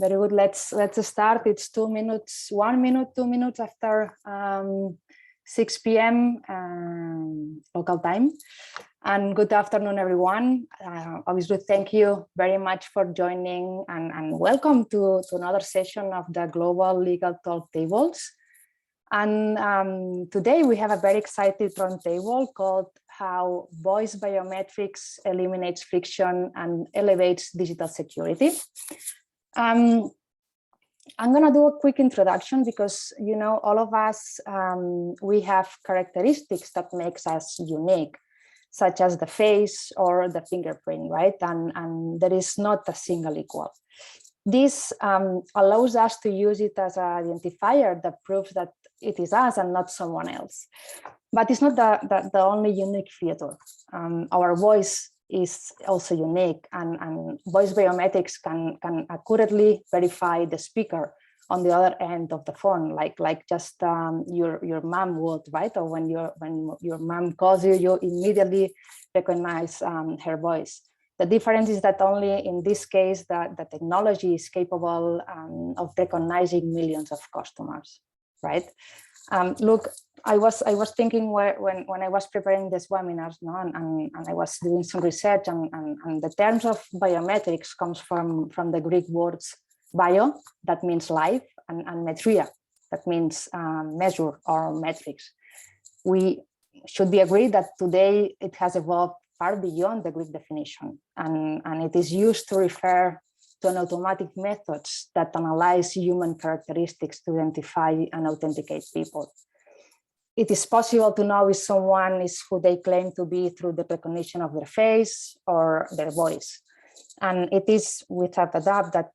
Very good. Let's start. It's 2 minutes, 1 minute, 2 minutes after 6 p.m. Local time. And good afternoon, everyone. Obviously, thank you very much for joining and welcome to another session of the Global Legal Talk Tables. And today we have a very exciting roundtable called How Voice Biometrics Eliminates Friction and Elevates Digital Security. I'm going to do a quick introduction because, you know, all of us, we have characteristics that makes us unique, such as the face or the fingerprint, right? And there is not a single equal. This allows us to use it as an identifier that proves that it is us and not someone else. But it's not the only unique feature. Our voice is also unique, and voice biometrics can accurately verify the speaker on the other end of the phone, like just your mom would, right? Or when your mom calls you, you immediately recognize her voice. The difference is that only in this case that the technology is capable of recognizing millions of customers, right? Look, I was thinking when I was preparing this webinar, no, and I was doing some research, and the terms of biometrics comes from the Greek words bio, that means life, and metria, that means measure or metrics. We should be agreed that today it has evolved far beyond the Greek definition, and it is used to refer to an automatic methods that analyze human characteristics to identify and authenticate people. It is possible to know if someone is who they claim to be through the recognition of their face or their voice. And it is, without a doubt, that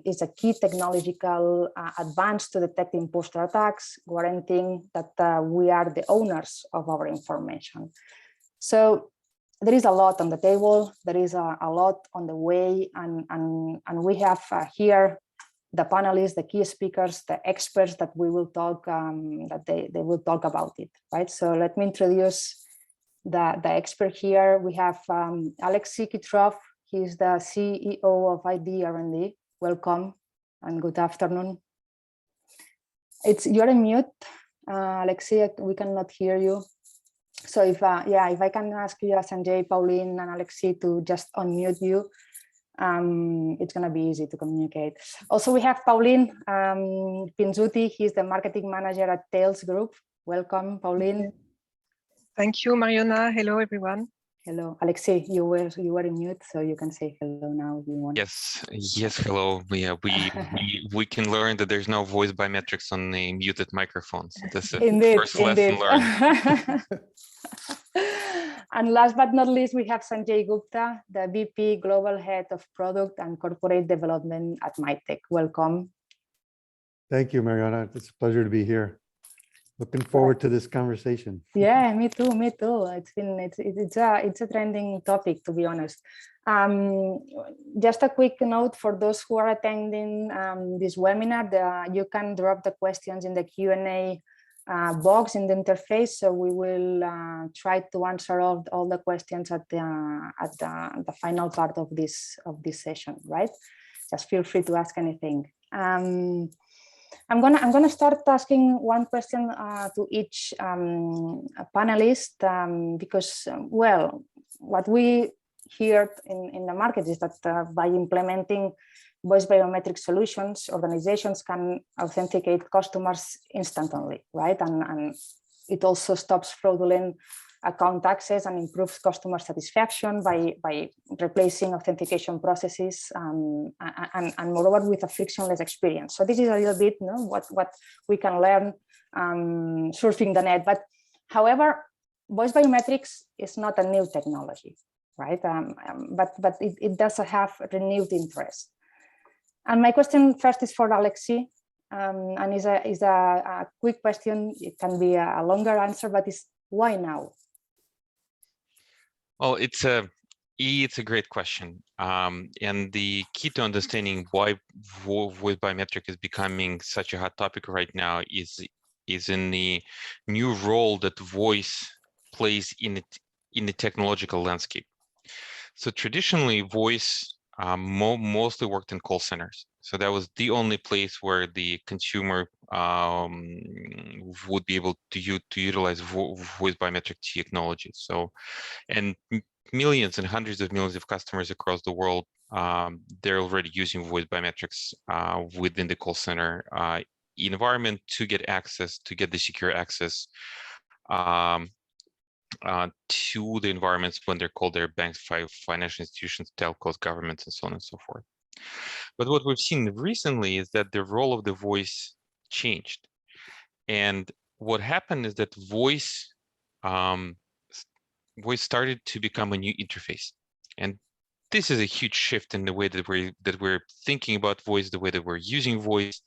is a key technological advance to detect imposter attacks, guaranteeing that we are the owners of our information. So there is a lot on the table. There is a lot on the way, and we have here the panelists, the key speakers, the experts that we will talk, that they will talk about it, right? So let me introduce the expert here. We have Alexey Khitrov. He's the CEO of ID R&D. Welcome and good afternoon. You're on mute, Alexey. We cannot hear you. So if I can ask you, Sanjay, Paulina, and Alexey to just unmute you, it's going to be easy to communicate. Also, we have Paulina Pinzuti. He's the marketing manager at Thales Group. Welcome, Paulina. Thank you, Mariona. Hello, everyone. Hello, Alexey. You were in mute, so you can say hello now if you want. Yes, hello. Yeah, we can learn that there's no voice biometrics on the muted microphones. This is the first lesson learned. And last but not least, we have Sanjay Gupta, the VP Global Head of Product and Corporate Development at Mitek. Welcome. Thank you, Mariona. It's a pleasure to be here. Looking forward to this conversation. Yeah, me too. It's a trending topic, to be honest. Just a quick note for those who are attending this webinar, you can drop the questions in the Q&A box in the interface, so we will try to answer all the questions at the final part of this session, right? Just feel free to ask anything. I'm gonna start asking one question to each panelist because, well, what we heard in the market is that by implementing voice biometric solutions, organizations can authenticate customers instantly, right? And it also stops fraudulent account access and improves customer satisfaction by replacing authentication processes and moreover with a frictionless experience. So this is a little bit, you know, what we can learn surfing the net. But however, voice biometrics is not a new technology, right? But it does have renewed interest. And my question first is for Alexey, and is a quick question. It can be a longer answer, but it's why now? Well, it's a great question, and the key to understanding why voice biometric is becoming such a hot topic right now is in the new role that voice plays in the technological landscape. So traditionally, voice mostly worked in call centers. So that was the only place where the consumer would be able to utilize voice biometric technology. So, and millions and hundreds of millions of customers across the world, they're already using voice biometrics within the call center environment to get access, to get the secure access to the environments when they're called their banks, financial institutions, telcos, governments, and so on and so forth. But what we've seen recently is that the role of the voice changed. And what happened is that voice started to become a new interface. And this is a huge shift in the way that we're thinking about voice, the way that we're using voice,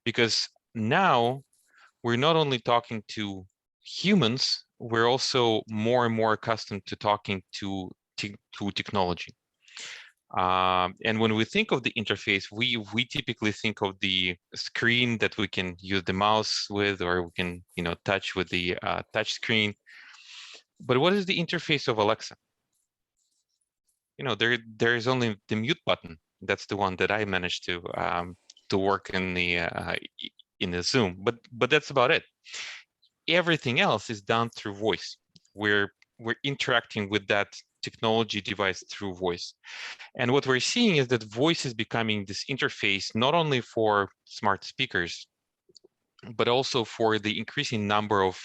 because now we're not only talking to humans, we're also more and more accustomed to talking to technology. And when we think of the interface, we typically think of the screen that we can use the mouse with, or we can touch with the touch screen. But what is the interface of Alexa? There is only the mute button. That's the one that I managed to work in the Zoom. But that's about it. Everything else is done through voice. We're interacting with that technology device through voice. And what we're seeing is that voice is becoming this interface not only for smart speakers, but also for the increasing number of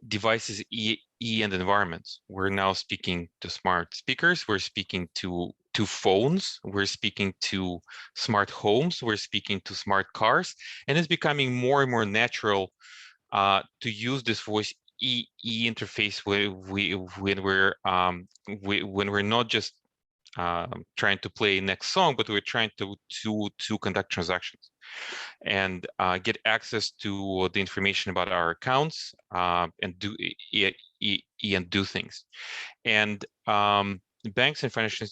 devices and environments. We're now speaking to smart speakers, we're speaking to phones, we're speaking to smart homes, we're speaking to smart cars, and it's becoming more and more natural to use this voice interface when we're not just trying to play next song, but we're trying to conduct transactions and get access to the information about our accounts and do things. And banks and financial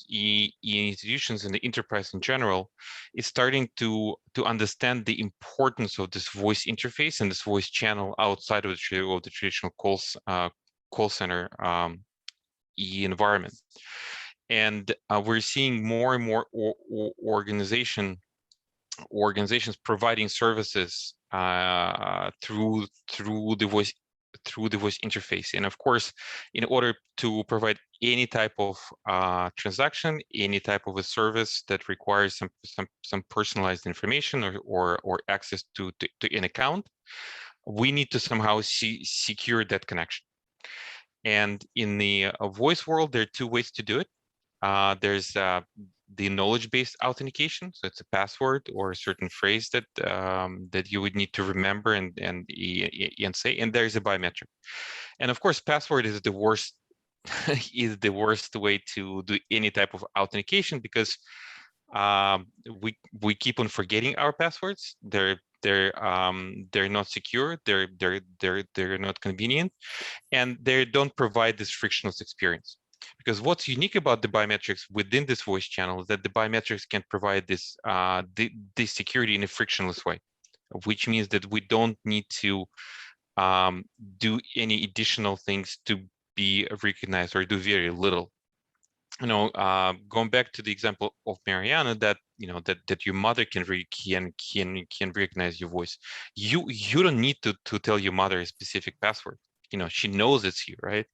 institutions and the enterprise in general is starting to understand the importance of this voice interface and this voice channel outside of the traditional call center environment. And we're seeing more and more organizations providing services through the voice interface. And of course, in order to provide any type of transaction, any type of a service that requires some personalized information or access to an account, we need to somehow secure that connection. And in the voice world, there are two ways to do it. There's the knowledge-based authentication, so it's a password or a certain phrase that that you would need to remember and say. And there's a biometric. And of course, password is the worst way to do any type of authentication, because we keep on forgetting our passwords. They're not secure. They're not convenient, and they don't provide this frictionless experience. Because what's unique about the biometrics within this voice channel is that the biometrics can provide this this security in a frictionless way, which means that we don't need to do any additional things to be recognized, or do very little. Going back to the example of Mariona, that that your mother can recognize your voice. You don't need to tell your mother a specific password. She knows it's you, right?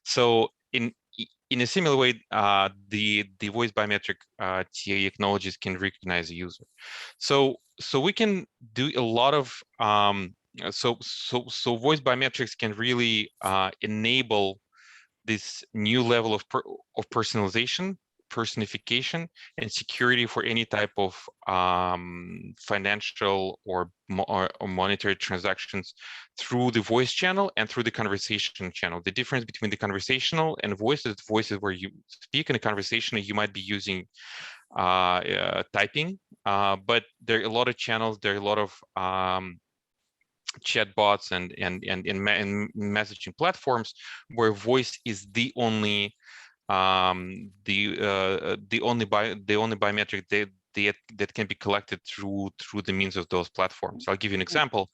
So in a similar way, the voice biometric technologies can recognize a user. So we can do a lot of so voice biometrics can really enable this new level of personalization, personification, and security for any type of financial or monetary transactions through the voice channel and through the conversation channel. The difference between the conversational and voice is where you speak. In a conversation, you might be using typing, but there are a lot of channels, there are a lot of chatbots and messaging platforms where voice is the only biometric that can be collected through the means of those platforms. I'll give you an example.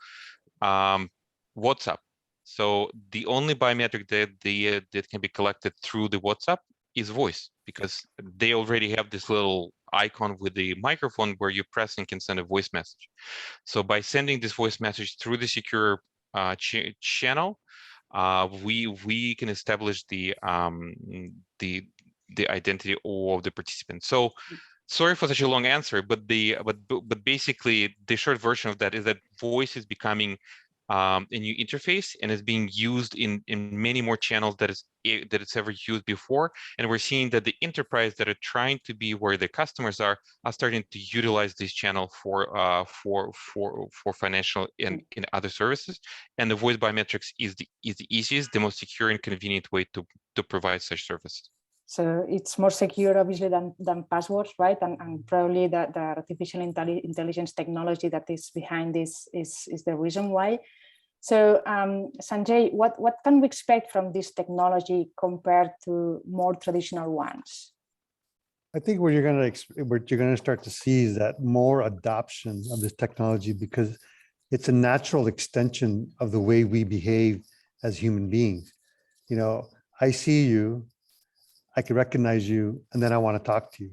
WhatsApp. So the only biometric that can be collected through the WhatsApp is voice. because they already have this little icon with the microphone where you press and can send a voice message. So by sending this voice message through the secure channel, we can establish the identity of the participant. So sorry for such a long answer, but basically the short version of that is that voice is becoming a new interface and is being used in many more channels that it's ever used before. And we're seeing that the enterprise that are trying to be where the customers are starting to utilize this channel for financial and in other services. And the voice biometrics is the easiest, the most secure and convenient way to provide such services. So it's more secure, obviously, than passwords, right? And probably the artificial intelligence technology that is behind this is the reason why. So Sanjay, what can we expect from this technology compared to more traditional ones? I think what you're going to start to see is that more adoption of this technology, because it's a natural extension of the way we behave as human beings. You know, I see you, I can recognize you, and then I want to talk to you.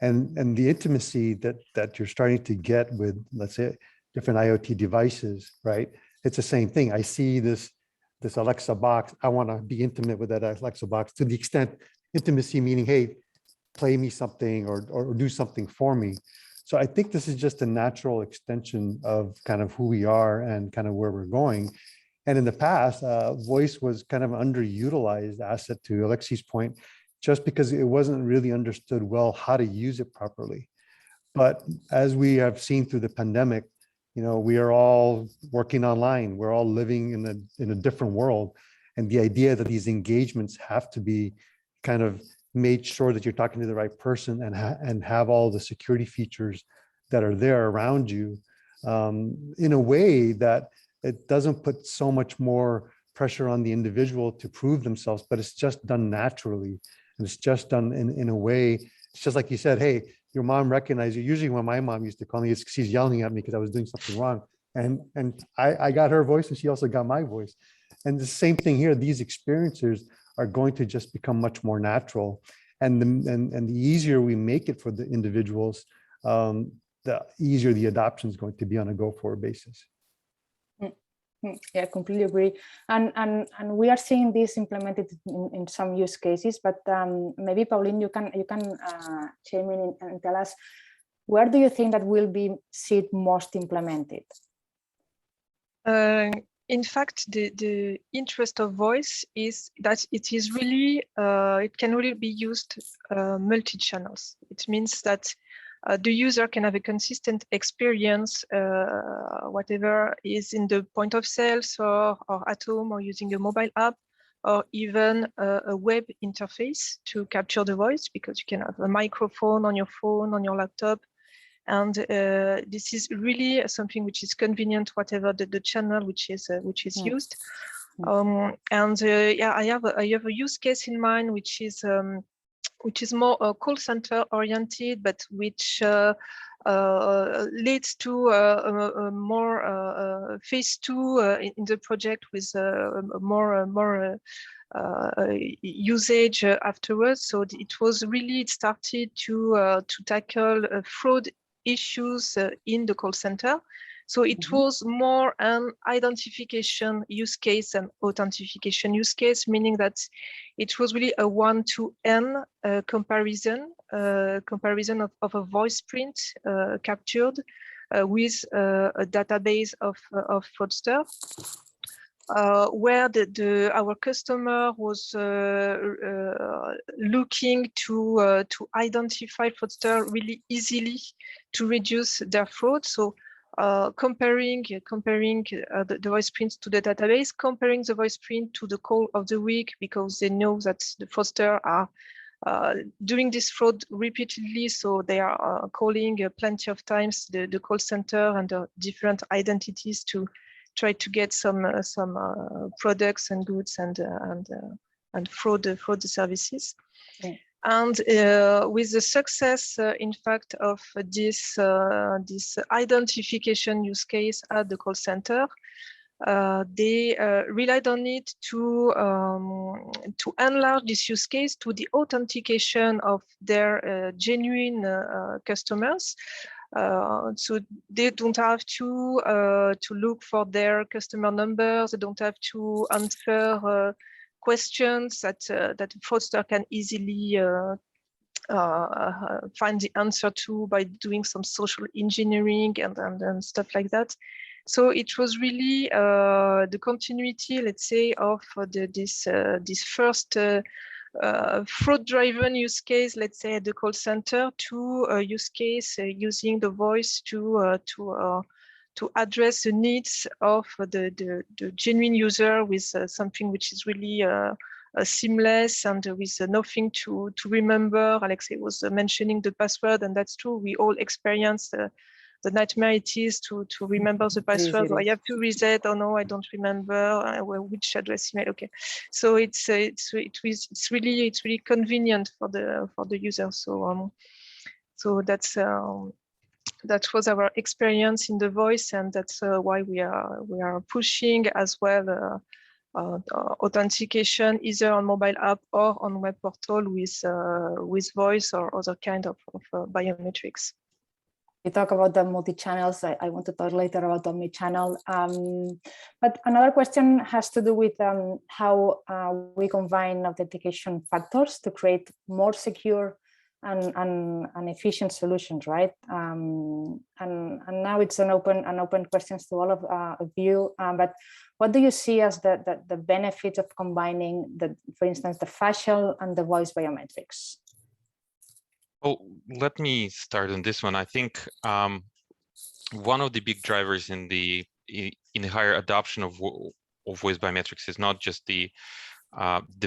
And the intimacy that you're starting to get with, let's say, different IoT devices, right? It's the same thing. I see this Alexa box. I want to be intimate with that Alexa box, to the extent intimacy meaning, hey, play me something or do something for me. So I think this is just a natural extension of kind of who we are and kind of where we're going. And in the past, voice was kind of an underutilized asset, to Alexey's point, just because it wasn't really understood well how to use it properly. But as we have seen through the pandemic, you know, we are all working online. We're all living in a different world. And the idea that these engagements have to be kind of made sure that you're talking to the right person and have all the security features that are there around you in a way that it doesn't put so much more pressure on the individual to prove themselves, but it's just done naturally. And it's just done in a way, it's just like you said, hey, your mom recognized you. Usually when my mom used to call me, it's because she's yelling at me because I was doing something wrong. And I got her voice and she also got my voice. And the same thing here, these experiences are going to just become much more natural. And the easier we make it for the individuals, the easier the adoption is going to be on a go-forward basis. Yeah, I completely agree. And we are seeing this implemented in some use cases, but maybe Pauline, you can chime in and tell us, where do you think that will be seen most implemented? In fact, the interest of voice is that it is really, it can really be used multi-channels. It means that the user can have a consistent experience, whatever is in the point of sales or at home or using a mobile app, or even a web interface to capture the voice, because you can have a microphone on your phone, on your laptop. And this is really something which is convenient, whatever the channel which is used. Yeah, I have a use case in mind, which is more call center oriented, but which leads to a more phase 2 in the project, with more usage afterwards. So it started to tackle fraud issues in the call center. So it was more an identification use case and authentication use case, meaning that it was really a one-to-N comparison of a voice print captured with a database of fraudster, where our customer was looking to identify fraudster really easily to reduce their fraud. So comparing the voice print to the database, comparing the voice print to the call of the week, because they know that the fraudsters are doing this fraud repeatedly, so they are calling plenty of times the call center and different identities to try to get some products and goods and fraud services. Okay. And with the success, in fact, of this identification use case at the call center, they relied on it to enlarge this use case to the authentication of their genuine customers. So they don't have to look for their customer numbers. They don't have to answer questions that that a fraudster can easily find the answer to by doing some social engineering and stuff like that. So it was really the continuity, let's say, of this first fraud-driven use case, let's say, at the call center, to a use case using the voice to address the needs of the genuine user with something which is really seamless and with nothing to remember. Alexey was mentioning the password, and that's true. We all experience the nightmare it is to remember the password. I have to reset. Oh no, I don't remember which address email. Okay, so it's really convenient for the user. So so that was our experience in the voice, and that's why we are pushing as well authentication either on mobile app or on web portal with voice or other kind of biometrics. We talk about the multi-channels. I want to talk later about omnichannel. But another question has to do with how we combine authentication factors to create more secure and efficient solutions, right? And now it's an open questions to all of you. But what do you see as the benefits of combining for instance, the facial and the voice biometrics? Oh, let me start on this one. I think one of the big drivers in the higher adoption of voice biometrics is not just the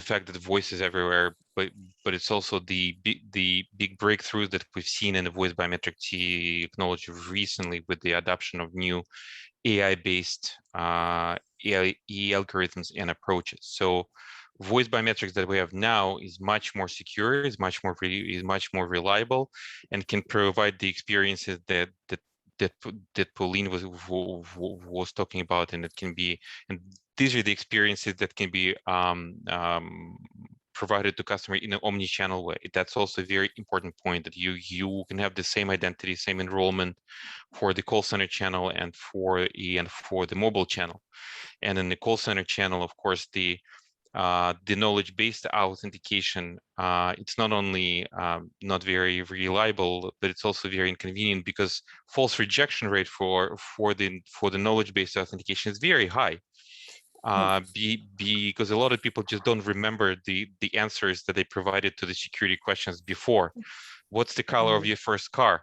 fact that the voice is everywhere, but it's also the big breakthrough that we've seen in the voice biometric technology recently with the adoption of new AI-based AI algorithms and approaches. So voice biometrics that we have now is much more secure, is much more reliable, and can provide the experiences that Paulina was talking about, and it can be, and these are the experiences that can be provided to customer in an omni-channel way. That's also a very important point, that you can have the same identity, same enrollment for the call center channel and for the mobile channel. And in the call center channel, of course, the knowledge-based authentication, it's not only not very reliable, but it's also very inconvenient, because false rejection rate for the knowledge-based authentication is very high. Because a lot of people just don't remember the answers that they provided to the security questions before. What's the color of your first car?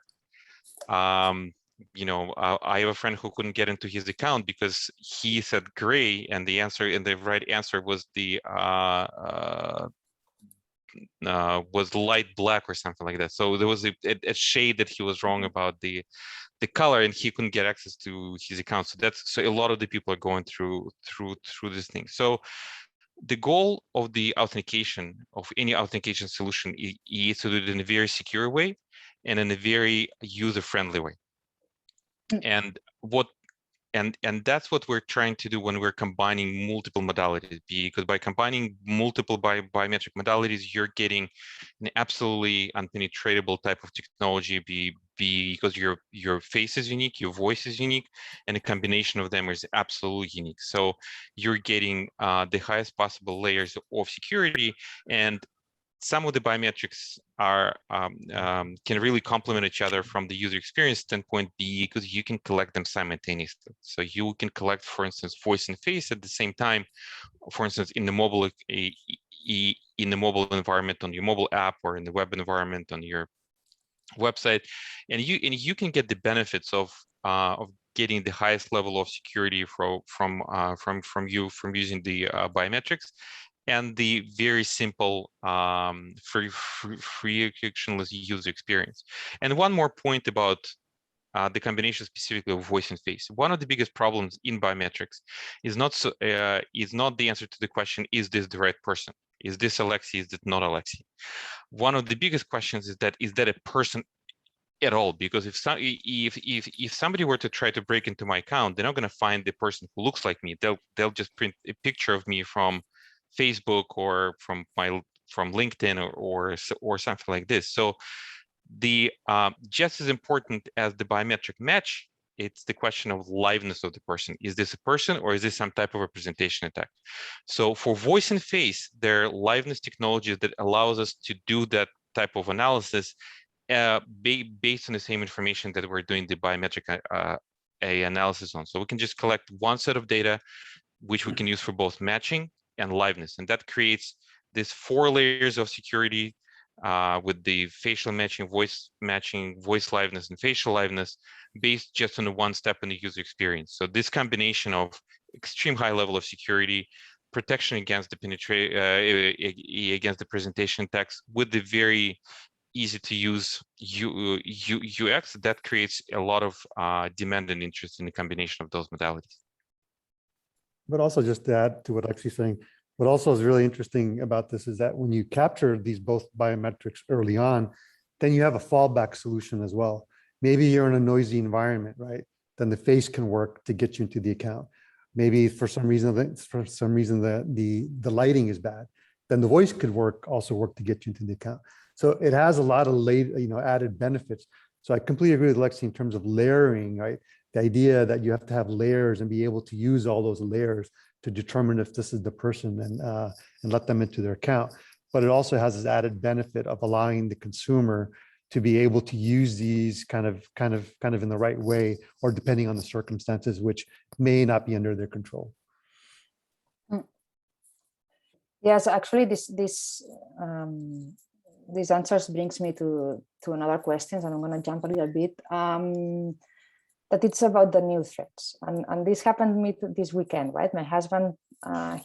You know, I have a friend who couldn't get into his account because he said gray, and the right answer was was light black or something like that. So there was a shade that he was wrong about the color, and he couldn't get access to his account. So a lot of the people are going through this thing. So the goal of the authentication of any authentication solution is to do it in a very secure way and in a very user-friendly way. And that's what we're trying to do when we're combining multiple modalities, because by combining multiple biometric modalities, you're getting an absolutely unpenetratable type of technology, because your face is unique, your voice is unique, and a combination of them is absolutely unique. So you're getting the highest possible layers of security, and some of the biometrics are can really complement each other from the user experience standpoint, because you can collect them simultaneously. So you can collect, for instance, voice and face at the same time, for instance, in the mobile environment on your mobile app, or in the web environment on your website, and you can get the benefits of getting the highest level of security from using the biometrics, and the very simple frictionless user experience. And one more point about the combination specifically of voice and face. One of the biggest problems in biometrics is not the answer to the question, is this the right person? Is this Alexey? Is it not Alexey? One of the biggest questions is that a person at all, because if somebody were to try to break into my account, they're not going to find the person who looks like me. They'll just print a picture of me from Facebook or from LinkedIn or something like this. So the just as important as the biometric match, it's the question of liveness of the person. Is this a person or is this some type of representation attack? So for voice and face, there are liveness technologies that allows us to do that type of analysis based on the same information that we're doing the biometric analysis on. So we can just collect one set of data, which we can use for both matching and liveness. And that creates this 4 layers of security with the facial matching, voice liveness, and facial liveness based just on the one step in the user experience. So this combination of extreme high level of security, protection against the against the presentation attacks with the very easy to use UX, that creates a lot of demand and interest in the combination of those modalities. But also, just to add to what Alexey's saying, what also is really interesting about this is that when you capture these both biometrics early on, then you have a fallback solution as well. Maybe you're in a noisy environment, right? Then the face can work to get you into the account. Maybe for some reason the lighting is bad, then the voice could also work to get you into the account. So it has a lot of added benefits. So I completely agree with Alexey in terms of layering, right? The idea that you have to have layers and be able to use all those layers to determine if this is the person and let them into their account. But it also has this added benefit of allowing the consumer to be able to use these kind of in the right way, or depending on the circumstances, which may not be under their control. Yes, actually, these answers brings me to another question, and I'm going to jump a little bit. That it's about the new threats, and this happened to me this weekend, right? My husband,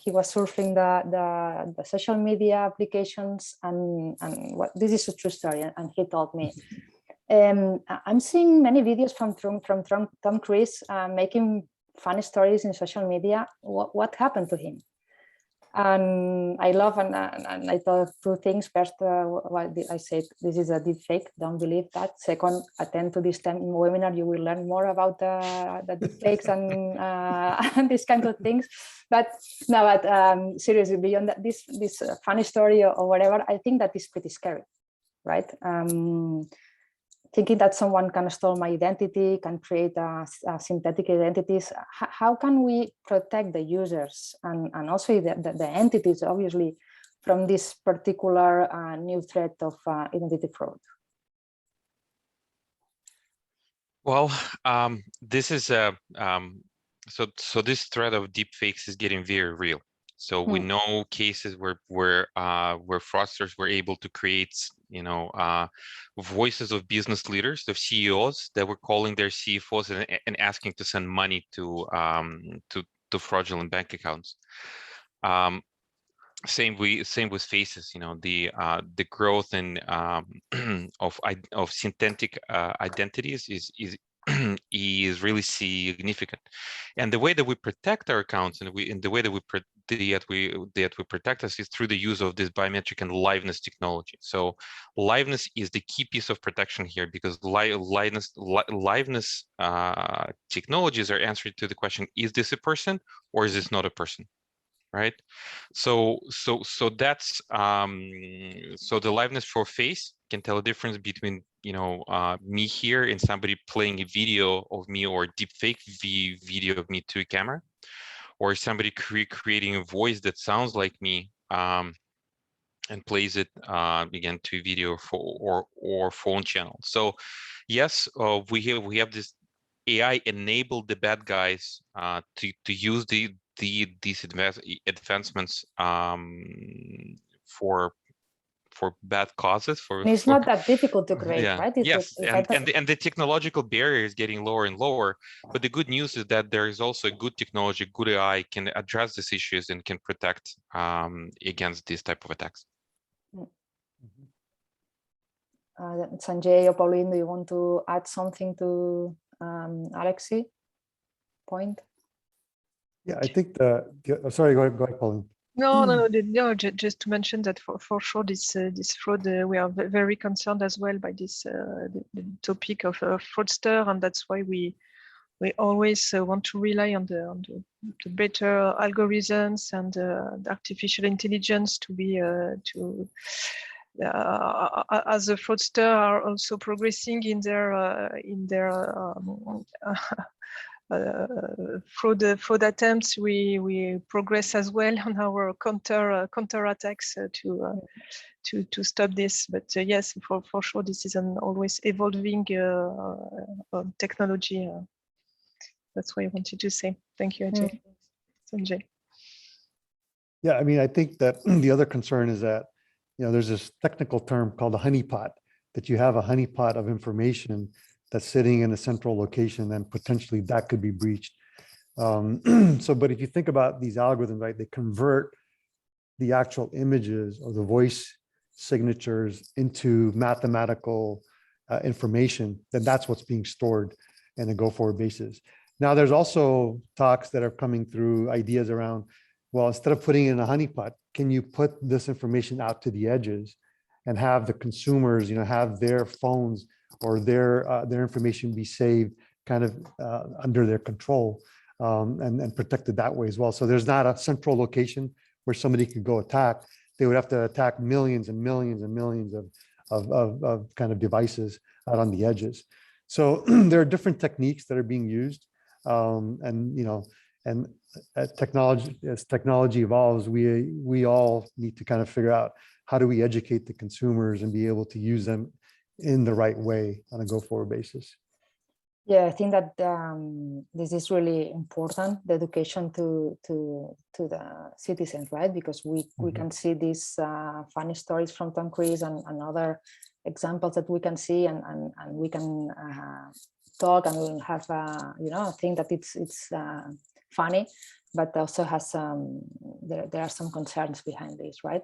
he was surfing the social media applications, and this is a true story, and he told me, I'm seeing many videos from Tom Cruise making funny stories in social media. What happened to him? And I love, and I thought 2 things. First, I said, this is a deep fake, don't believe that. Second, attend to this webinar, you will learn more about the deep fakes and these kinds of things. But no, seriously, beyond that, this funny story or whatever, I think that is pretty scary, right? Thinking that someone can steal my identity, can create synthetic identities. How can we protect the users and also the entities, obviously, from this particular new threat of identity fraud? Well, this is so this threat of deepfakes is getting very real. So we know cases where fraudsters were able to create, voices of business leaders, of CEOs, that were calling their CFOs and asking to send money to fraudulent bank accounts. Same with faces. The growth in of synthetic identities is really significant, and the way that we protect our accounts and the way that we protect us is through the use of this biometric and liveness technology. So liveness is the key piece of protection here, because liveness technologies are answering to the question: is this a person or is this not a person? Right. So that's so the liveness for face can tell a difference between me here and somebody playing a video of me, or deep fake video of me to a camera, or somebody creating a voice that sounds like me and plays it again to video or phone channel. So yes, we have this AI enabled the bad guys to use these advancements for bad causes. It's not that difficult to create, right? Yes, and the technological barrier is getting lower and lower. But the good news is that there is also a good technology, good AI can address these issues and can protect against these type of attacks. Sanjay or Paulina, do you want to add something to Alexey point? Yeah, I think sorry, go ahead, Paulina. No. Just to mention that for sure, this fraud, we are very concerned as well by this the topic of fraudster, and that's why we always want to rely on the better algorithms and the artificial intelligence to be as the fraudster are also progressing in their fraud attempts. We progress as well on our counter attacks to stop this. But yes, for sure, this is an always evolving technology. That's what I wanted to say. Thank you, Ajay. Sanjay. Yeah, I mean, I think that the other concern is that, there's this technical term called a honeypot, that you have a honeypot of information that's sitting in a central location, and potentially that could be breached. But if you think about these algorithms, right, they convert the actual images or the voice signatures into mathematical information, then that's what's being stored in a go-forward basis. Now, there's also talks that are coming through, ideas around, well, instead of putting it in a honeypot, can you put this information out to the edges and have the consumers, have their phones or their information be saved kind of under their control and protected that way as well. So there's not a central location where somebody could go attack. They would have to attack millions and millions and millions of kind of devices out on the edges. So there are different techniques that are being used. As technology evolves, we all need to kind of figure out how do we educate the consumers and be able to use them in the right way on a go-forward basis. Yeah, I think that this is really important, the education to the citizens, right? Because we can see these funny stories from Tom Cruise and other examples that we can see, and we can talk and we'll have I think that it's funny, but also has there are some concerns behind this, right?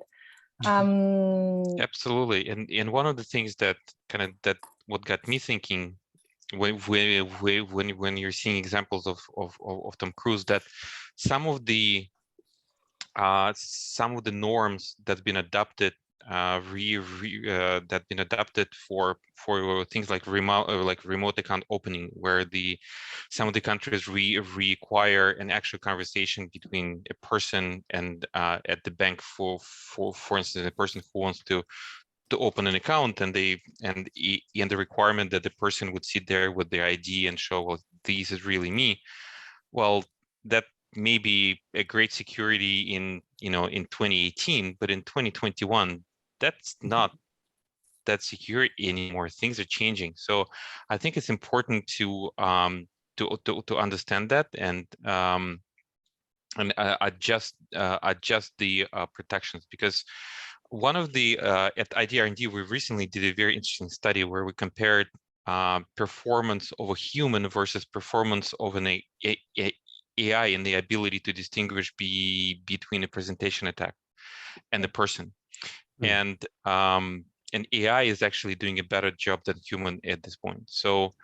Absolutely, and one of the things that what got me thinking when you're seeing examples of Tom Cruise, that some of the norms that's been adopted for things like remote account opening, where some of the countries require an actual conversation between a person and at the bank for instance, a person who wants to open an account, and the requirement that the person would sit there with their ID and show, well, this is really me. Well, that may be a great security in 2018, but in 2021, that's not that secure anymore. Things are changing. So I think it's important to understand that and adjust the protections, because one of the at ID R&D, we recently did a very interesting study where we compared performance of a human versus performance of an AI and the ability to distinguish between a presentation attack and the person. And AI is actually doing a better job than human at this point. So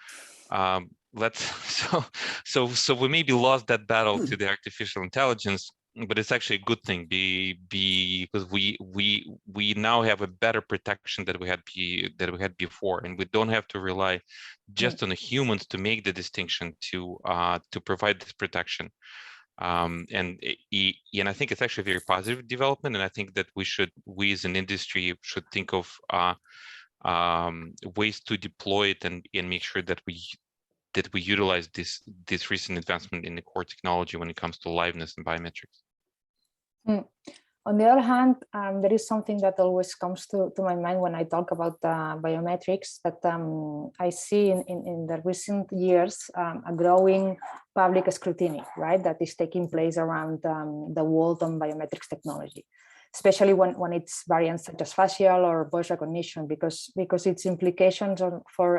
so we maybe lost that battle to the artificial intelligence, but it's actually a good thing because we now have a better protection that we had before, and we don't have to rely just on the humans to make the distinction to provide this protection. And I think it's actually a very positive development, and I think that we as an industry should think of ways to deploy it and make sure that we utilize this recent advancement in the core technology when it comes to liveness and biometrics. On the other hand, there is something that always comes to my mind when I talk about biometrics, that I see in the recent years a growing public scrutiny, right, that is taking place around the world on biometrics technology, especially when it's variants such as facial or voice recognition, because its implications for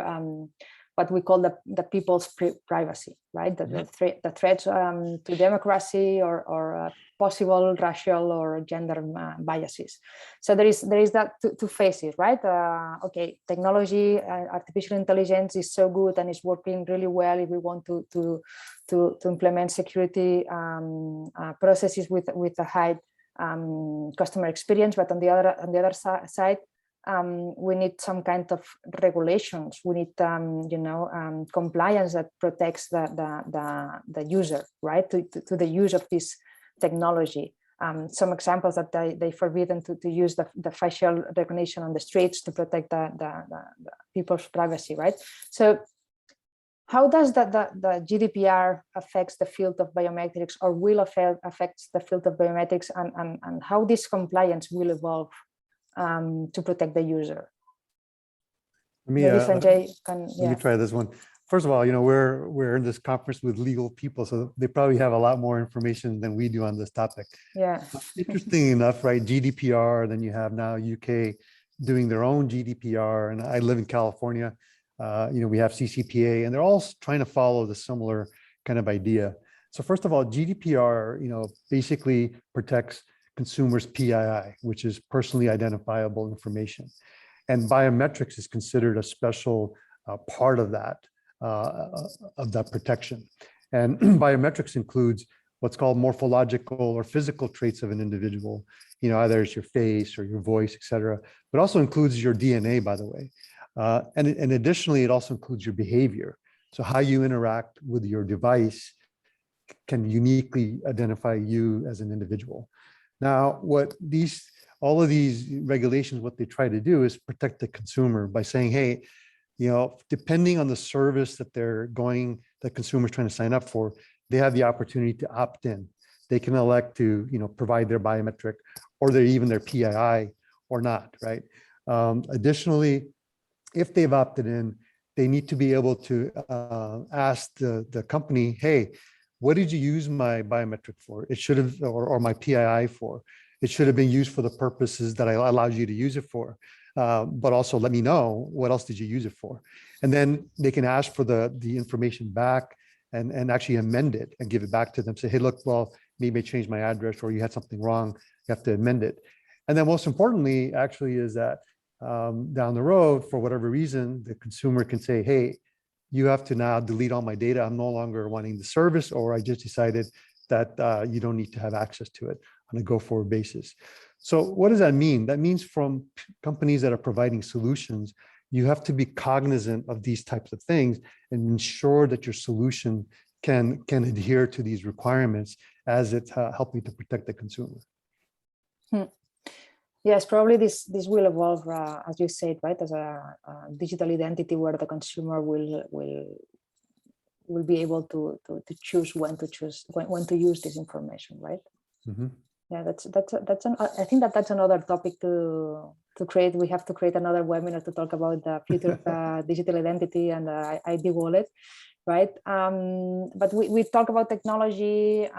what we call the people's privacy, right? The threats to democracy or possible racial or gender biases. So there is that two phases, right? Okay, technology, artificial intelligence is so good and it's working really well if we want to implement security processes with a high customer experience, but on the other side, we need some kind of regulations. We need, compliance that protects the user, right, to the use of this technology. Some examples that they forbidden to use the facial recognition on the streets to protect the people's privacy, right? So how does the GDPR affects the field of biometrics, or will affect the field of biometrics, and how this compliance will evolve to protect the user? Maybe Sanjay can. Let me try this one. First of all, we're in this conference with legal people, so they probably have a lot more information than we do on this topic. Yeah. Interesting enough, right? GDPR, then you have now UK doing their own GDPR, and I live in California. We have CCPA, and they're all trying to follow the similar kind of idea. So first of all, GDPR, basically protects consumers' PII, which is personally identifiable information. And biometrics is considered a special part of that protection. And biometrics includes what's called morphological or physical traits of an individual, either it's your face or your voice, et cetera, but also includes your DNA, by the way. And additionally, it also includes your behavior. So how you interact with your device can uniquely identify you as an individual. Now, all of these regulations, what they try to do is protect the consumer by saying, hey, depending on the service that the consumer's trying to sign up for, they have the opportunity to opt in. They can elect to, provide their biometric or even their PII or not, right? Additionally, if they've opted in, they need to be able to ask the company, hey, what did you use my biometric for? It should have, or my PII for. It should have been used for the purposes that I allowed you to use it for. But also let me know, what else did you use it for? And then they can ask for the information back and actually amend it and give it back to them. Say, hey, look, well, maybe I changed my address, or you had something wrong, you have to amend it. And then most importantly, actually, is that down the road, for whatever reason, the consumer can say, hey, you have to now delete all my data. I'm no longer wanting the service, or I just decided that you don't need to have access to it on a go-forward basis. So what does that mean? That means from companies that are providing solutions, you have to be cognizant of these types of things and ensure that your solution can adhere to these requirements as it's helping to protect the consumer. Yes, probably this will evolve, as you said, right, as a digital identity where the consumer will be able to choose when to use this information, right? Mm-hmm. Yeah, I think that's another topic to create. We have to create another webinar to talk about the future of digital identity and ID wallet, right? But we talk about technology,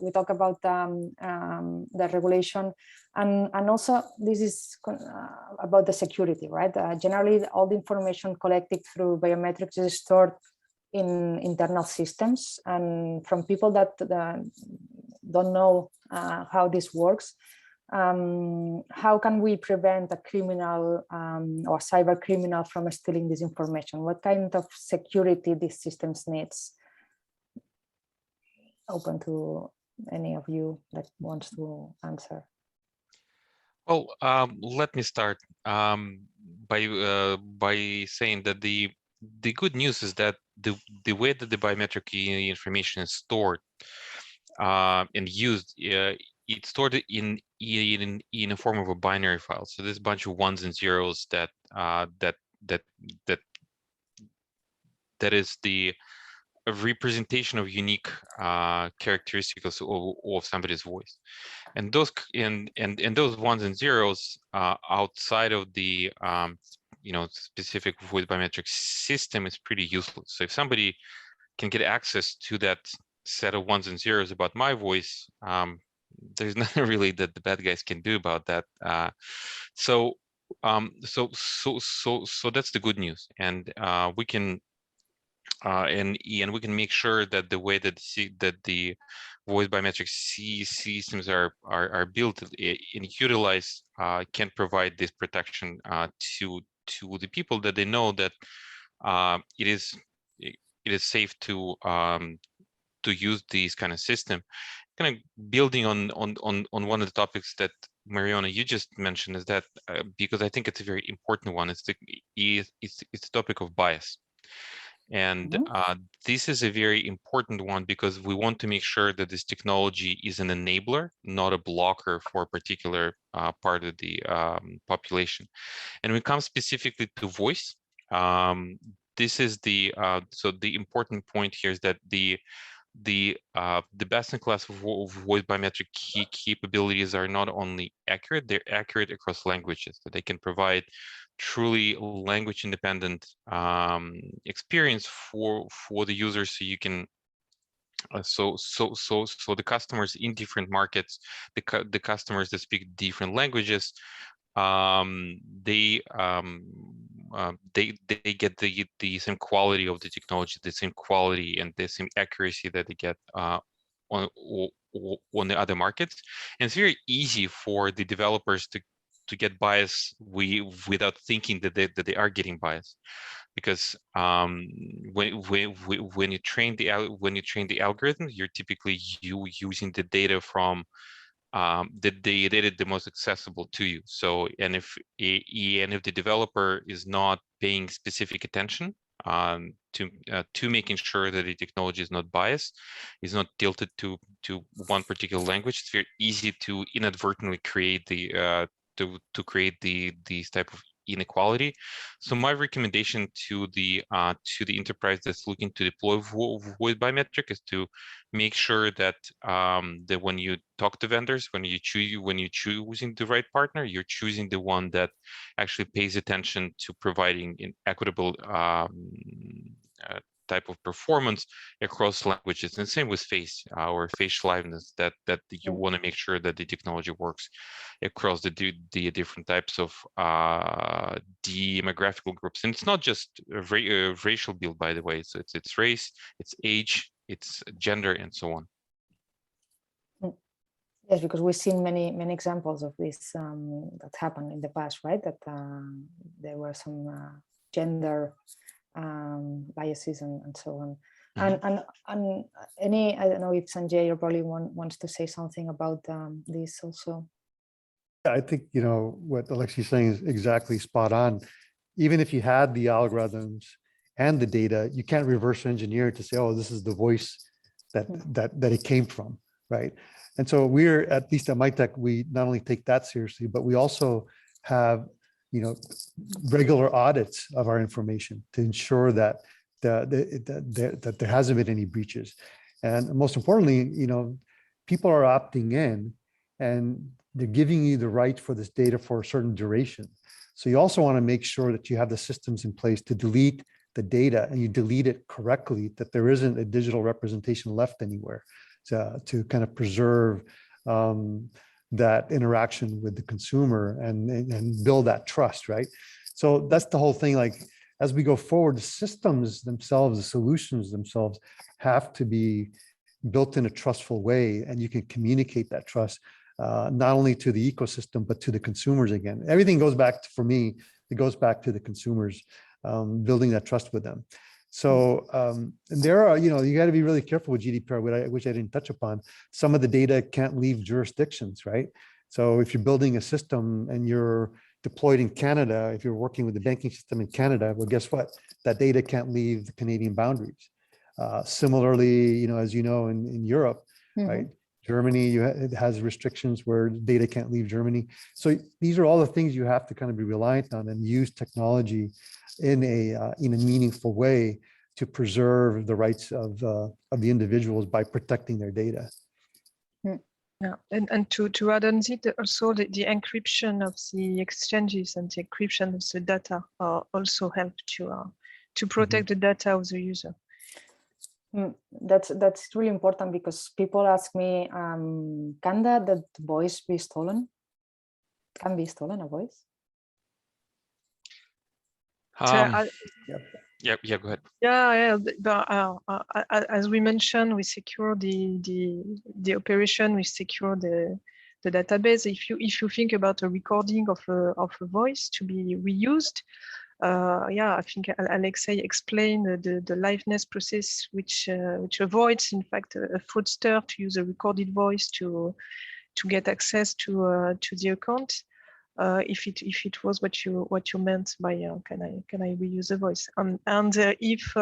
we talk about the regulation, and also this is about the security, right? Generally, all the information collected through biometrics is stored in internal systems, and from people that don't know how this works, how can we prevent a criminal or cyber criminal from stealing this information? What kind of security these systems needs? Open to any of you that wants to answer. Well, let me start by saying that the good news is that the way that the biometric information is stored and used, it's stored in a form of a binary file. So there's a bunch of ones and zeros that is the representation of unique characteristics of somebody's voice, and those ones and zeros outside of the specific voice biometric system is pretty useless. So if somebody can get access to that set of ones and zeros about my voice, there's nothing really that the bad guys can do about that. So that's the good news, and we can we can make sure that the way that the voice biometric systems are built and utilized can provide this protection to the people, that they know that it is safe to use these kind of system. kind of building on one of the topics that Mariona you just mentioned, is that because I think it's a very important one. It's the topic of bias. And this is a very important one because we want to make sure that this technology is an enabler, not a blocker for a particular part of the population. And when it comes specifically to voice, this is the so the important point here is that the best-in-class voice biometric capabilities are not only accurate, they're accurate across languages, that they can provide truly language independent experience for the users. So you can so the customers in different markets, the customers that speak different languages, they get the same quality of the technology, the same quality and the same accuracy that they get on the other markets. And it's very easy for the developers to get bias without thinking that they are getting bias, because when you train the algorithm, you're typically using the data from the data the most accessible to you. So, and if the developer is not paying specific attention to making sure that the technology is not biased, is not tilted to one particular language, it's very easy to inadvertently create the to create these type of inequality. So my recommendation to the enterprise that's looking to deploy voice biometric is to make sure that that when you talk to vendors, when you're choosing the right partner, you're choosing the one that actually pays attention to providing an equitable type of performance across languages. And same with face or facial liveness, that you want to make sure that the technology works across the different types of demographical groups. And it's not just a racial build, by the way. So it's race, it's age, it's gender, and so on. Yes, because we've seen many examples of this that happened in the past, right? That there were some gender biases and so on. And any, I don't know if Sanjay or probably wants to say something about this also. I think, you know, what Alexey's saying is exactly spot on. Even if you had the algorithms and the data, you can't reverse engineer to say, oh, this is the voice that it came from, right? And so we're, at least at Mitek, we not only take that seriously, but we also have, you know, regular audits of our information to ensure that that there hasn't been any breaches. And most importantly, you know, people are opting in and they're giving you the right for this data for a certain duration. So you also want to make sure that you have the systems in place to delete the data, and you delete it correctly, that there isn't a digital representation left anywhere to kind of preserve that interaction with the consumer and build that trust, right? So that's the whole thing. Like, as we go forward, the systems themselves, the solutions themselves have to be built in a trustful way, and you can communicate that trust not only to the ecosystem, but to the consumers again. Everything goes back to, for me, it goes back to the consumers, building that trust with them. So and there are, you know, you got to be really careful with GDPR, which I didn't touch upon. Some of the data can't leave jurisdictions, right? So if you're building a system and you're deployed in Canada, if you're working with the banking system in Canada, well, guess what? That data can't leave the Canadian boundaries. Similarly, you know, as you know, in Europe, right? Germany, it has restrictions where data can't leave Germany. So these are all the things you have to kind of be reliant on and use technology in a meaningful way to preserve the rights of the individuals by protecting their data. Yeah, and to add on it, also the encryption of the exchanges and the encryption of the data also help to protect the data of the user. That's really important, because people ask me, can that voice be stolen? Can be stolen, a voice? Yeah, go ahead. Yeah. But, as we mentioned, we secure the operation, we secure the database. If you think about a recording of a voice to be reused, yeah, I think Alexey explained the liveness process, which avoids, in fact, a fraudster to use a recorded voice to get access to the account. If it was what you meant by can I reuse the voice, and if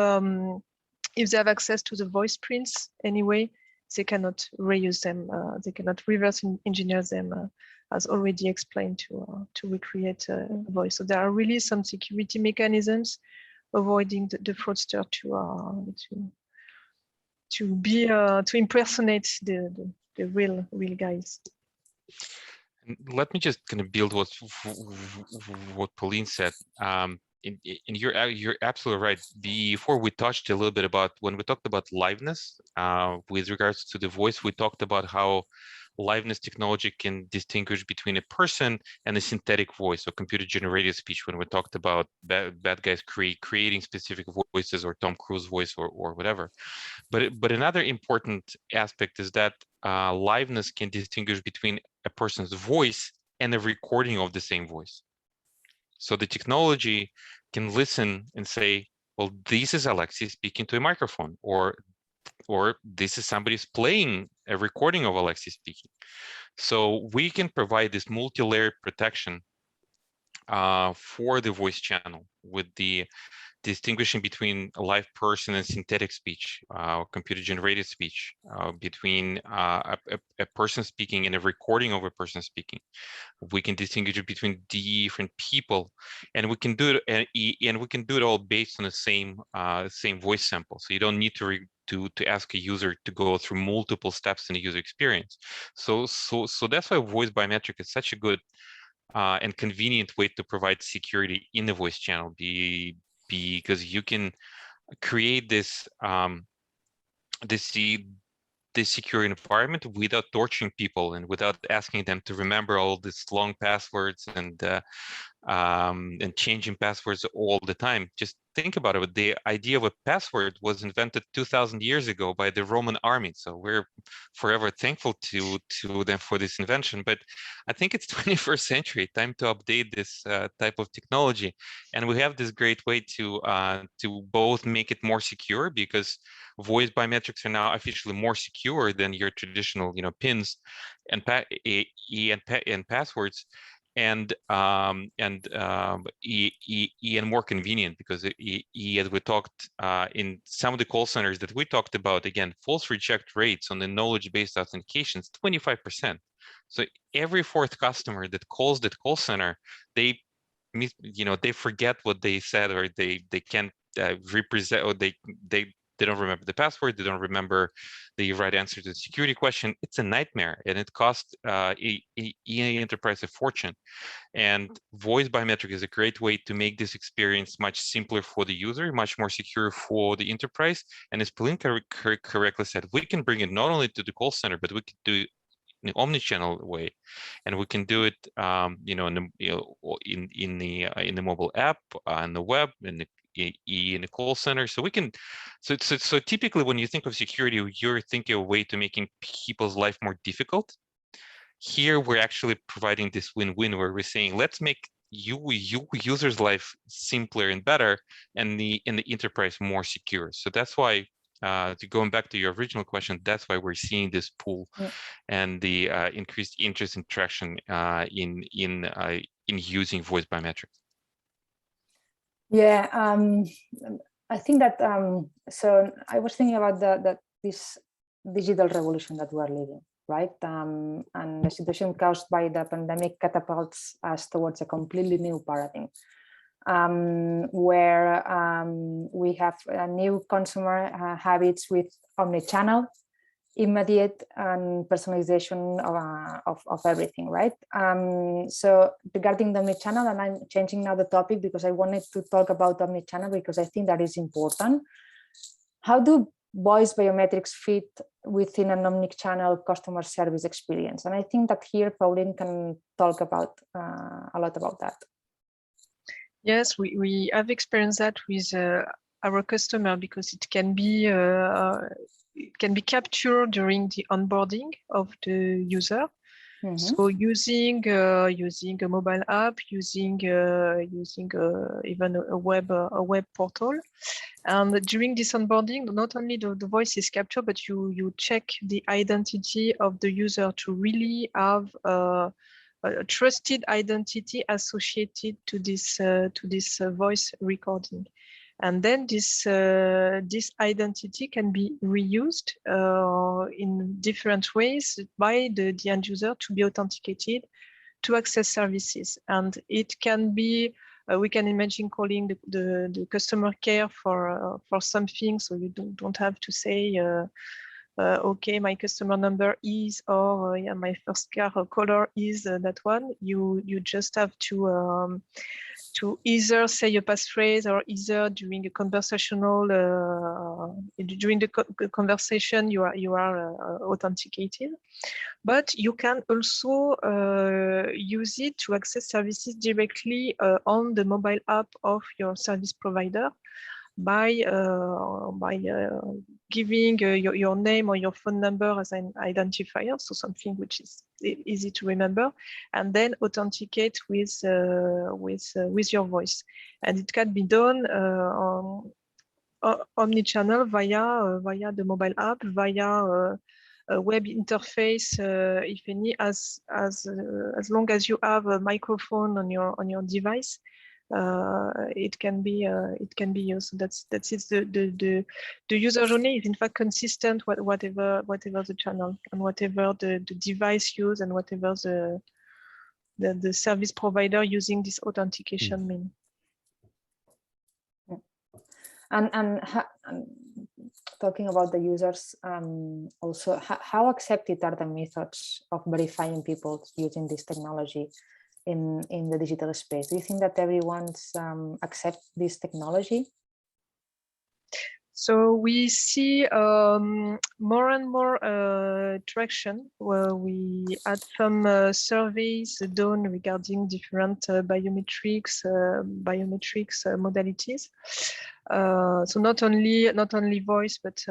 they have access to the voice prints anyway, they cannot reuse them. They cannot reverse engineer them, as already explained, to recreate a voice. So there are really some security mechanisms avoiding the fraudster to impersonate the real guys. Let me just kind of build what Pauline said. And you're absolutely right. Before we touched a little bit about, when we talked about liveness with regards to the voice, we talked about how liveness technology can distinguish between a person and a synthetic voice or computer generated speech, when we talked about bad guys creating specific voices, or Tom Cruise voice, or whatever. But another important aspect is that liveness can distinguish between a person's voice and a recording of the same voice. So the technology can listen and say, well, this is Alexey speaking to a microphone, or this is somebody's playing a recording of Alexey speaking. So we can provide this multi-layered protection for the voice channel, with the distinguishing between a live person and synthetic speech, computer generated speech, between a person speaking and a recording of a person speaking. We can distinguish between different people, and we can do it, and we can do it all based on the same voice sample. So you don't need to ask a user to go through multiple steps in the user experience. So that's why voice biometric is such a good and convenient way to provide security in the voice channel, because you can create this this secure environment without torturing people and without asking them to remember all these long passwords and changing passwords all the time. Just think about it. The idea of a password was invented 2,000 years ago by the Roman army. So we're forever thankful to them for this invention. But I think it's 21st century, time to update this type of technology. And we have this great way to both make it more secure, because voice biometrics are now officially more secure than your traditional, pins and passwords. And more convenient, because as we talked in some of the call centers that we talked about, again, false reject rates on the knowledge-based authentication is 25%. So every fourth customer that calls that call center, they forget what they said, or they can't represent, or they don't remember the password, they don't remember the right answer to the security question. It's a nightmare, and it costs enterprise a fortune. And voice biometric is a great way to make this experience much simpler for the user, much more secure for the enterprise. And as Pauline correctly said, we can bring it not only to the call center, but we can do it in the omnichannel way, and we can do it, in the mobile app, on the web, in the call center. So we can, so typically when you think of security, you're thinking of a way to making people's life more difficult. Here we're actually providing this win-win, where we're saying, let's make users' life simpler and better, and the enterprise more secure. So that's why, going back to your original question, that's why we're seeing this pool and the increased interest and traction in using voice biometrics. Yeah, I think that, so I was thinking about this digital revolution that we are living, right? And the situation caused by the pandemic catapults us towards a completely new paradigm, where we have new consumer habits with omnichannel, immediate and personalization of everything, right? So regarding the omnichannel, and I'm changing now the topic because I wanted to talk about omnichannel because I think that is important. How do voice biometrics fit within an omnichannel customer service experience? And I think that here Pauline can talk about a lot about that. Yes, we have experienced that with our customer, because it can be captured during the onboarding of the user. So using a mobile app, using even a web portal, and during this onboarding, not only the voice is captured, but you check the identity of the user to really have a trusted identity associated to this voice recording. And then this identity can be reused in different ways by the end user to be authenticated to access services. And it can be, we can imagine calling the customer care for something, so you don't have to say, okay, my customer number is, or yeah, my first car color is that one. You just have to either say a passphrase, or either during a conversational during the conversation you are authenticated. But you can also use it to access services directly on the mobile app of your service provider by giving your name or your phone number as an identifier, so something which is easy to remember, and then authenticate with your voice. And it can be done omnichannel via the mobile app, via a web interface, if any, as long as you have a microphone on your device. It can be used. So that's it. The user journey is in fact consistent whatever the channel and whatever the device use and whatever the service provider using this authentication mean. And talking about the users, also how accepted are the methods of verifying people using this technology in the digital space? Do you think that everyone's accept this technology? So we see more and more traction, where we had some surveys done regarding different biometrics modalities. So not only voice, but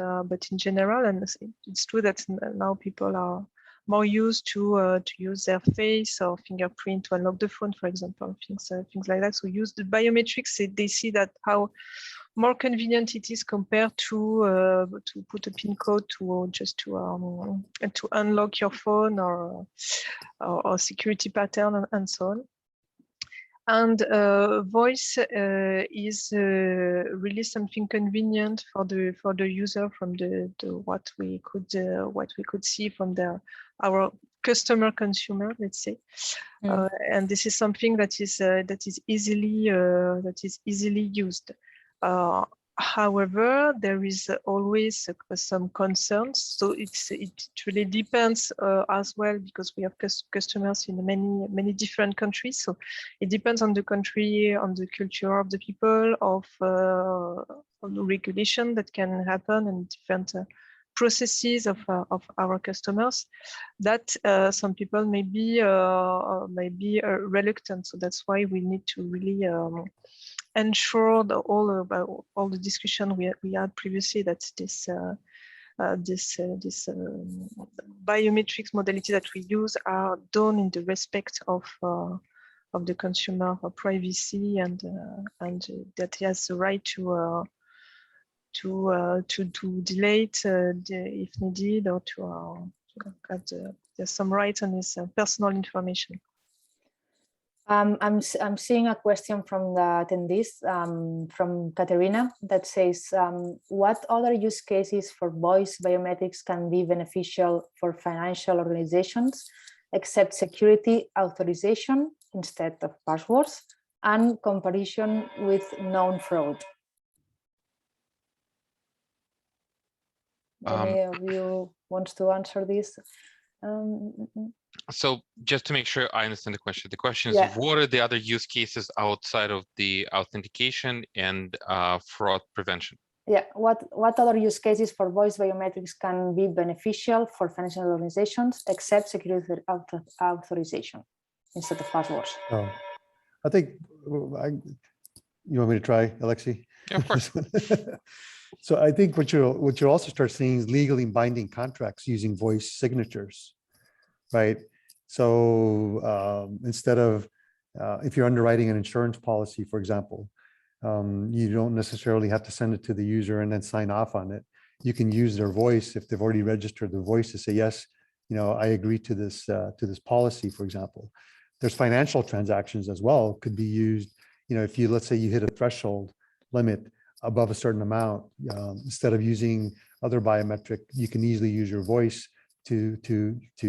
in general. And it's true that now people are more used to use their face or fingerprint to unlock the phone, for example, things like that. So use the biometrics. They see that how more convenient it is compared to put a PIN code to unlock your phone or security pattern and so on. And voice is really something convenient for the user from what we could see from our consumer, let's say. And this is something that is easily used. However, there is always some concerns. So it really depends as well, because we have customers in many different countries. So it depends on the country, on the culture of the people, on the regulation that can happen, and different processes of our customers, that some people may be reluctant. So that's why we need to really ensure all the discussion we had previously, that this biometrics modality that we use are done in the respect of the consumer privacy, and that he has the right to delete if needed, or to there's some rights on his personal information. I'm seeing a question from the attendees, from Katerina, that says, what other use cases for voice biometrics can be beneficial for financial organizations, except security authorization instead of passwords and comparison with known fraud? Any of you wants to answer this? So just to make sure I understand the question is, what are the other use cases outside of the authentication and fraud prevention? Yeah, what other use cases for voice biometrics can be beneficial for financial organizations except security authorization instead of passwords? I think, you want me to try, Alexey? Yeah, of course. So I think what you'll also start seeing is legally binding contracts using voice signatures, right? So instead of, if you're underwriting an insurance policy, for example, you don't necessarily have to send it to the user and then sign off on it. You can use their voice if they've already registered their voice to say, yes, I agree to this policy, for example. There's financial transactions as well, could be used, if you, let's say you hit a threshold limit above a certain amount, instead of using other biometric, you can easily use your voice to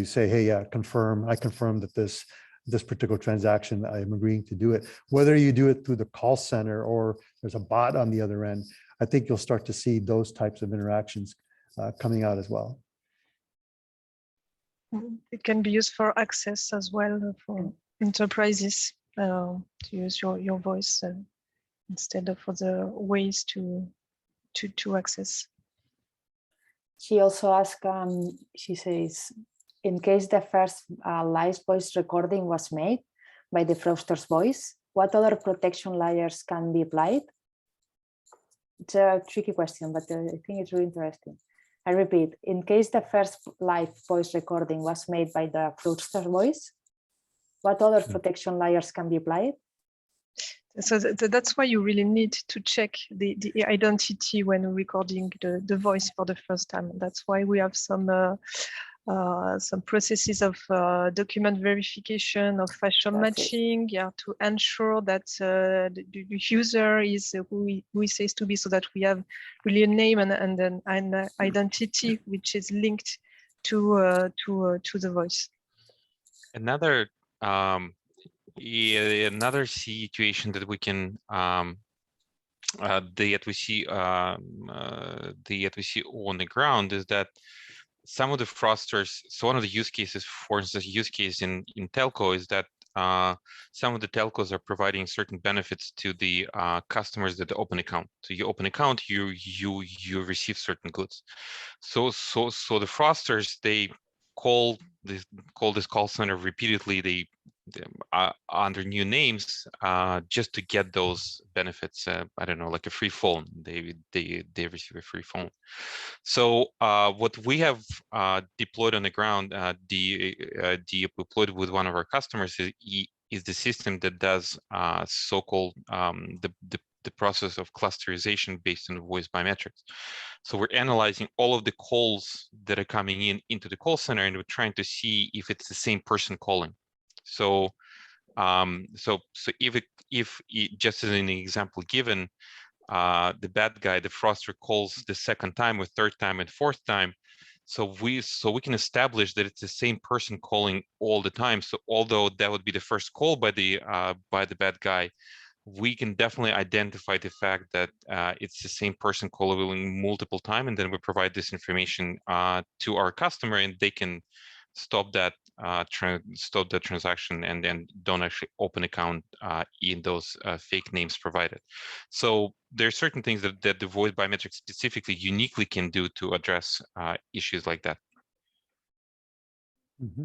say, hey, I confirm that this particular transaction, I am agreeing to do it. Whether you do it through the call center or there's a bot on the other end, I think you'll start to see those types of interactions coming out as well. It can be used for access as well for enterprises to use your voice instead of other ways to access. She also asked, she says, in case the first live voice recording was made by the fraudster's voice, what other protection layers can be applied? It's a tricky question, but I think it's really interesting. I repeat, in case the first live voice recording was made by the fraudster's voice, what other protection layers can be applied? So that's why you really need to check the identity when recording the voice for the first time. That's why we have some processes of document verification, of facial matching, to ensure that the user is who he says to be, so that we have really a name and an identity which is linked to the voice. Another situation that we can that we see on the ground is that some of the fraudsters, so one of the use cases, for instance, use case in telco is that some of the telcos are providing certain benefits to the customers that open account. So you open account, you receive certain goods. So the fraudsters, they call this call center repeatedly. They under new names just to get those benefits. I don't know, like a free phone. They receive a free phone. So what we have deployed on the ground, deployed with one of our customers is the system that does so-called the process of clusterization based on voice biometrics. So we're analyzing all of the calls that are coming into the call center, and we're trying to see if it's the same person calling. So if just as an example given, the bad guy, the fraudster, calls the second time or third time and fourth time, so we can establish that it's the same person calling all the time. So although that would be the first call by the bad guy, we can definitely identify the fact that it's the same person calling multiple times, and then we provide this information to our customer, and they can stop that transaction and then don't actually open account in those fake names provided. So there are certain things that the voice biometrics specifically uniquely can do to address issues like that. Mm-hmm.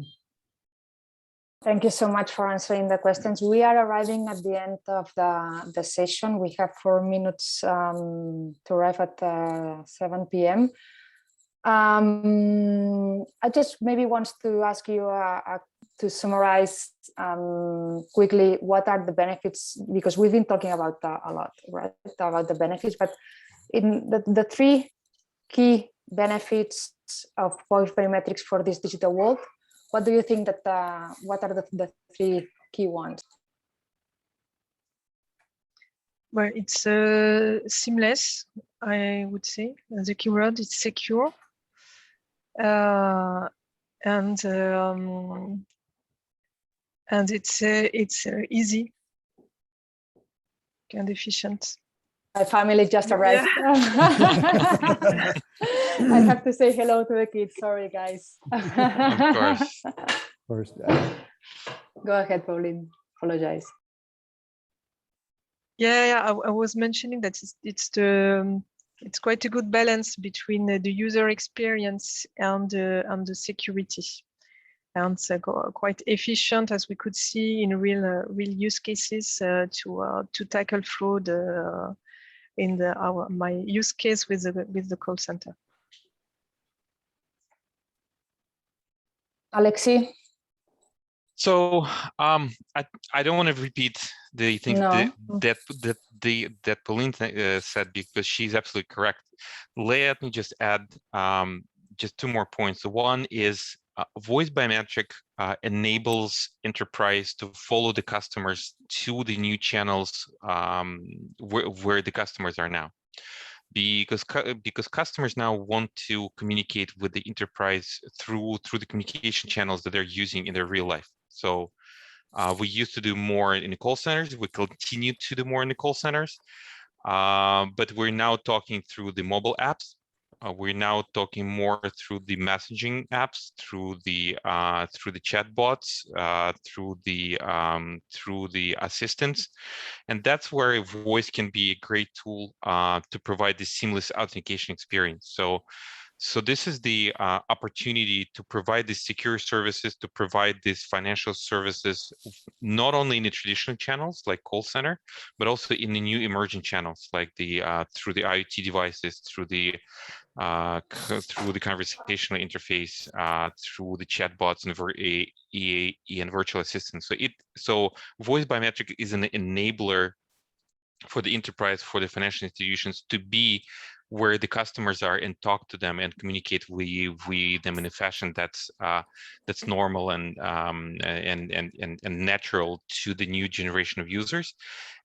Thank you so much for answering the questions. We are arriving at the end of the session. We have 4 minutes to arrive at 7 p.m. I just maybe want to ask you to summarize quickly what are the benefits, because we've been talking about a lot, right, about the benefits, but in the 3 key benefits of voice biometrics for this digital world, what do you think that what are the 3 key ones? Well, it's seamless, I would say. The keyword is secure, and it's easy and efficient. My family just arrived. Yeah. I have to say hello to the kids. Sorry, guys. Of course. Of course. Go ahead, Paulina. Apologize. Yeah. I was mentioning that it's quite a good balance between the user experience and the security, and quite efficient, as we could see in real use cases to tackle fraud. In my use case with the call center. Alexey, So I don't want to repeat the things that Pauline said, because she's absolutely correct. Let me just add just 2 more points. The one is voice biometric enables enterprise to follow the customers to the new channels where the customers are now. Because customers now want to communicate with the enterprise through the communication channels that they're using in their real life. So we used to do more in the call centers. We continue to do more in the call centers, but we're now talking through the mobile apps. We're now talking more through the messaging apps, through the chatbots, through the assistants, and that's where voice can be a great tool to provide this seamless authentication experience. So this is the opportunity to provide these secure services, to provide these financial services, not only in the traditional channels like call center, but also in the new emerging channels like the through the IoT devices, through the conversational interface, through the chatbots and EAE and virtual assistants. So voice biometric is an enabler for the enterprise, for the financial institutions to be where the customers are and talk to them and communicate with them in a fashion that's normal and natural to the new generation of users.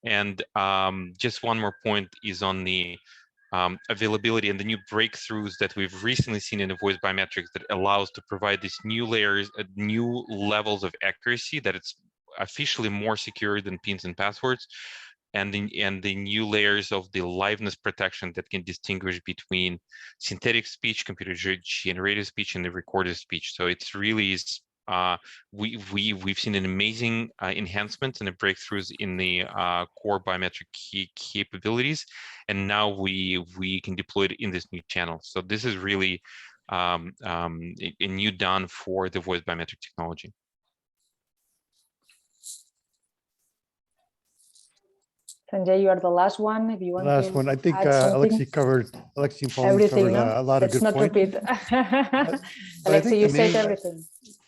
And just one more point is on the availability and the new breakthroughs that we've recently seen in the voice biometrics that allows to provide these new layers, new levels of accuracy, that it's officially more secure than pins and passwords, and the new layers of the liveness protection that can distinguish between synthetic speech, computer-generated speech, and the recorded speech. So it's really we've seen an amazing enhancement and the breakthroughs in the core biometric capabilities, and now we can deploy it in this new channel. So this is really a new dawn for the voice biometric technology. Sanjay, you are the last one. If you want last to one, I think Alexey and Pauline everything, covered no? a lot Let's of good not points. repeat. Alexey, you said everything.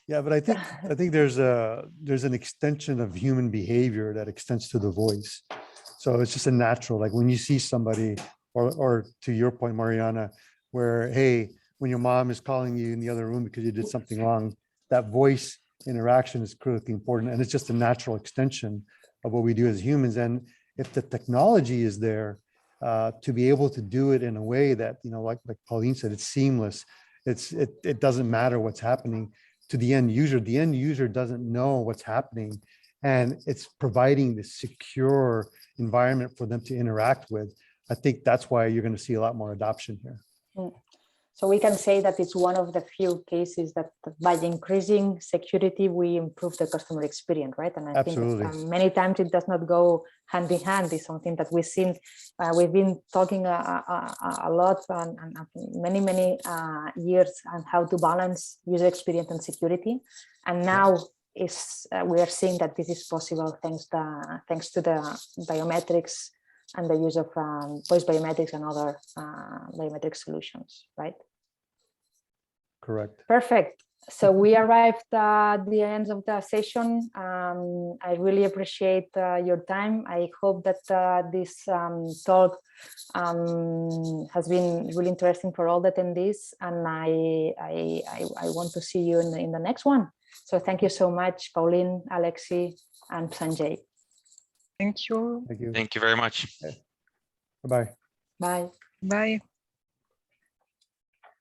Yeah, but I think there's an extension of human behavior that extends to the voice. So it's just a natural, like when you see somebody, or to your point, Mariona, where, hey, when your mom is calling you in the other room because you did something wrong, that voice interaction is critically important, and it's just a natural extension of what we do as humans. And if the technology is there to be able to do it in a way that, like Pauline said, it's seamless. It doesn't matter what's happening to the end user. The end user doesn't know what's happening, and it's providing this secure environment for them to interact with. I think that's why you're going to see a lot more adoption here. So we can say that it's one of the few cases that by increasing security, we improve the customer experience, right? And I think many times it does not go hand in hand. It's something that we've seen. We've been talking a lot and many years on how to balance user experience and security. And now we are seeing that this is possible thanks to the biometrics and the use of voice biometrics and other biometric solutions, right? Correct. Perfect. So we arrived at the end of the session. I really appreciate your time. I hope that this talk has been really interesting for all the attendees, and I want to see you in the next one. So thank you so much, Pauline, Alexey, and Sanjay. Thank you. Thank you. Thank you very much. Bye-bye. Bye. Bye.